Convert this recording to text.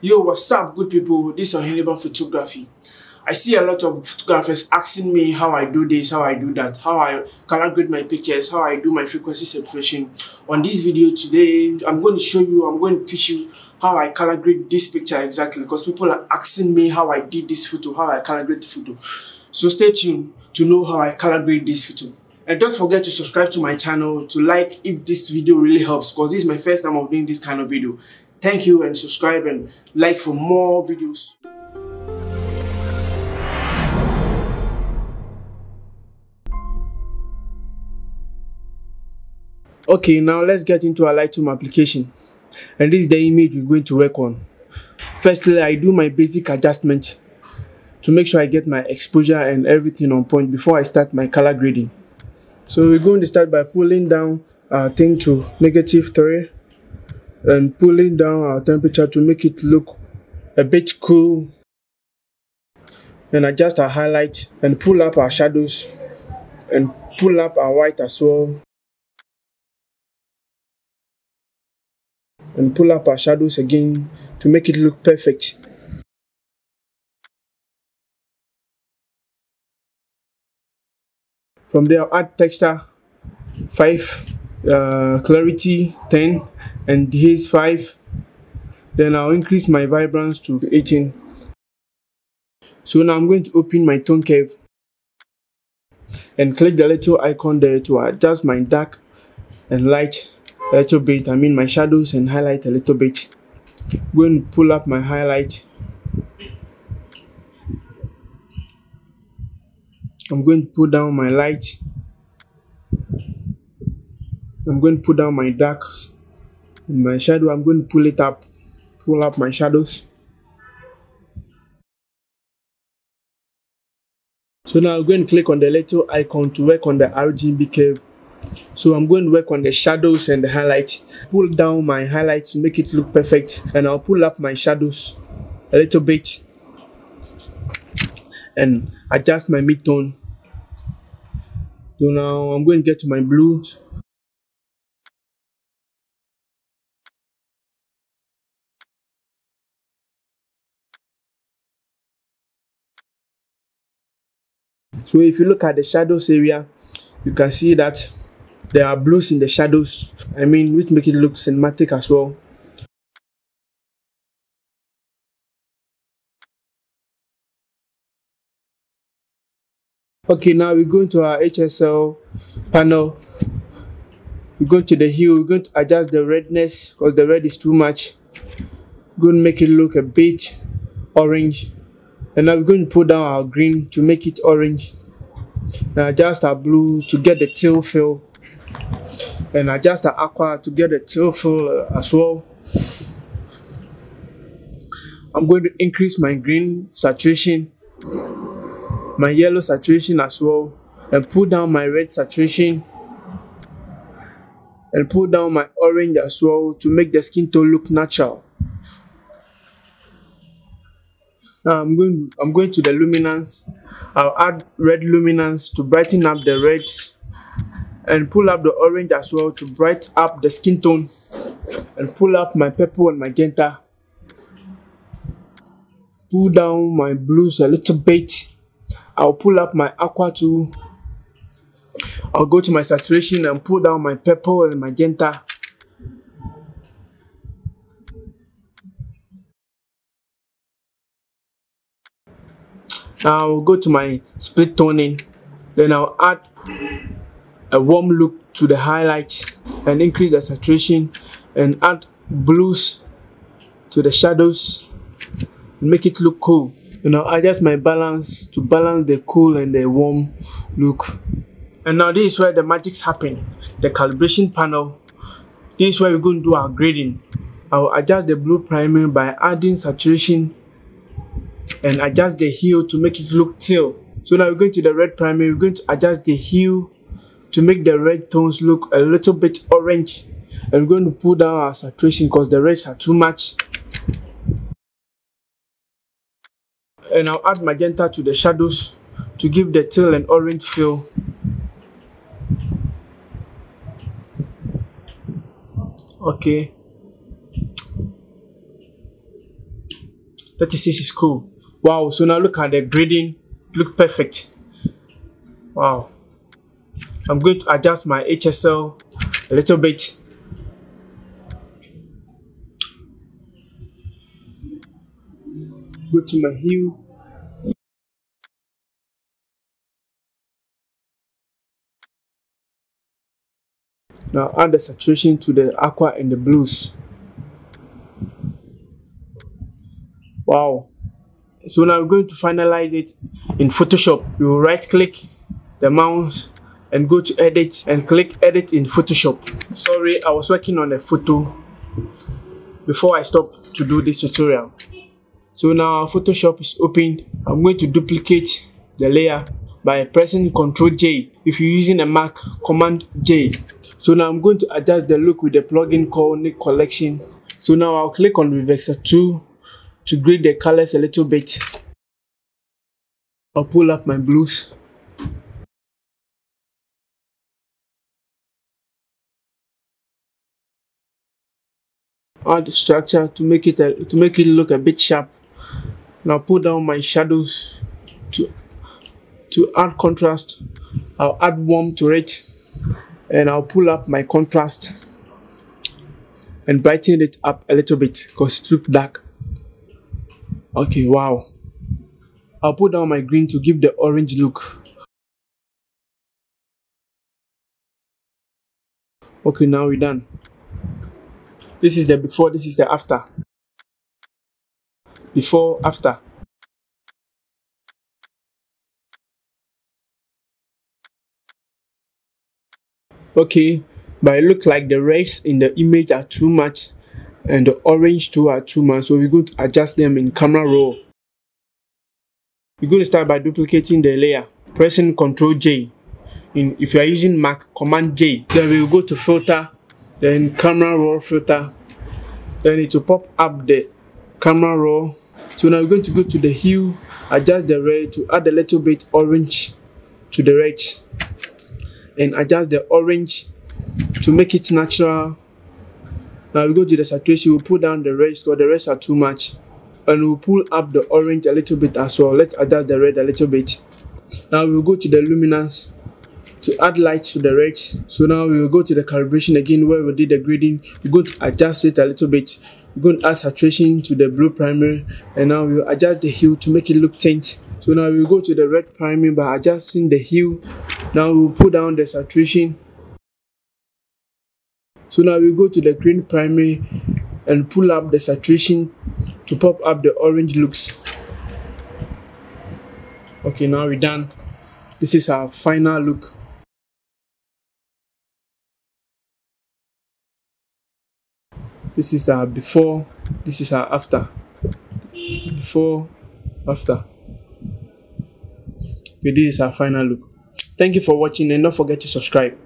Yo, what's up, good people? This is Oheneba Photography. I see a lot of photographers asking me how I do this, how I do that, how I color grade my pictures, how I do my frequency separation. On this video today, I'm going to teach you how I color grade this picture exactly, because people are asking me how I did this photo, how I color grade the photo. So stay tuned to know how I color grade this photo. And don't forget to subscribe to my channel, to like if this video really helps, because this is my first time of doing this kind of video. Thank you, and subscribe and like for more videos. Okay, now let's get into our Lightroom application. And this is the image we're going to work on. Firstly, I do my basic adjustment to make sure I get my exposure and everything on point before I start my color grading. So we're going to start by pulling down our thing to -3 and pulling down our temperature to make it look a bit cool, and adjust our highlight and pull up our shadows and pull up our white as well, and pull up our shadows again to make it look perfect. From there, I'll add texture 5, clarity 10, and haze 5. Then I'll increase my vibrance to 18. So now I'm going to open my tone curve and click the little icon there to adjust my dark and light a little bit. I mean my shadows and highlight a little bit. I'm going to pull up my highlight. I'm going to pull down my light. I'm going to pull down my darks and my shadow. I'm going to pull it up, pull up my shadows. So now I'm going to click on the little icon to work on the RGB curve. So I'm going to work on the shadows and the highlight. Pull down my highlights to make it look perfect, and I'll pull up my shadows a little bit and adjust my mid-tone. So now I'm going to get to my blues. So if you look at the shadows area, you can see that there are blues in the shadows, which make it look cinematic as well. Okay, now we're going to our HSL panel. We're going to the hue. We're going to adjust the redness because the red is too much. We're going to make it look a bit orange. And now we're going to put down our green to make it orange. Now adjust our blue to get the teal feel. And adjust our aqua to get the teal feel as well. I'm going to increase my green saturation, my yellow saturation as well, and pull down my red saturation, and pull down my orange as well to make the skin tone look natural. Now I'm going to the luminance. I'll add red luminance to brighten up the reds, and pull up the orange as well to brighten up the skin tone, and pull up my purple and magenta. Pull down my blues a little bit. I'll pull up my aqua too. I'll go to my saturation and pull down my purple and magenta. Now I'll go to my split toning. Then I'll add a warm look to the highlight and increase the saturation, and add blues to the shadows and make it look cool. And I'll adjust my balance to balance the cool and the warm look. And now this is where the magics happen, the calibration panel. This is where we're going to do our grading. I'll adjust the blue primer by adding saturation and adjust the hue to make it look teal. So now we're going to the red primer. We're going to adjust the hue to make the red tones look a little bit orange, and we're going to pull down our saturation because the reds are too much. And I'll add magenta to the shadows to give the teal and orange feel. Okay. 36 is cool. Wow, so now look at the grading, look perfect. Wow. I'm going to adjust my HSL a little bit. Go to my hue. Now add the saturation to the aqua and the blues. Wow. So now we're going to finalize it in Photoshop. We will right click the mouse and go to edit and click edit in Photoshop. Sorry, I was working on a photo before I stopped to do this tutorial. So now Photoshop is opened. I'm going to duplicate the layer by pressing Ctrl J. If you're using a Mac, Command J. So now I'm going to adjust the look with the plugin called Nick Collection. So now I'll click on Vexer 2 to grade the colors a little bit. I'll pull up my blues. Add the structure to make it look a bit sharp. Now pull down my shadows to add contrast. I'll add warm to it, and I'll pull up my contrast and brighten it up a little bit because it looks dark. Okay, wow. I'll put down my green to give the orange look. Okay, now we're done. This is the before, this is the after. Before, after. Okay, but it looks like the reds in the image are too much and the orange too are too much, so we're going to adjust them in camera raw. We're going to start by duplicating the layer, pressing Ctrl J. If you are using Mac, Command J. Then we will go to filter, then camera raw filter. Then it will pop up the camera raw. So now we're going to go to the hue, adjust the red to add a little bit orange to the red, and adjust the orange to make it natural. Now we go to the saturation, we'll pull down the reds because the reds are too much, and we'll pull up the orange a little bit as well. Let's adjust the red a little bit. Now we'll go to the luminance to add light to the red. So now we will go to the calibration again where we did the grading. We're going to adjust it a little bit. We're going to add saturation to the blue primary, and now we'll adjust the hue to make it look tint. So now we'll go to the red primary by adjusting the hue. Now we'll pull down the saturation. So now we'll go to the green primary and pull up the saturation to pop up the orange looks. Okay, now we're done. This is our final look. This is our before, this is our after. Before, after. Okay, this is our final look. Thank you for watching, and don't forget to subscribe.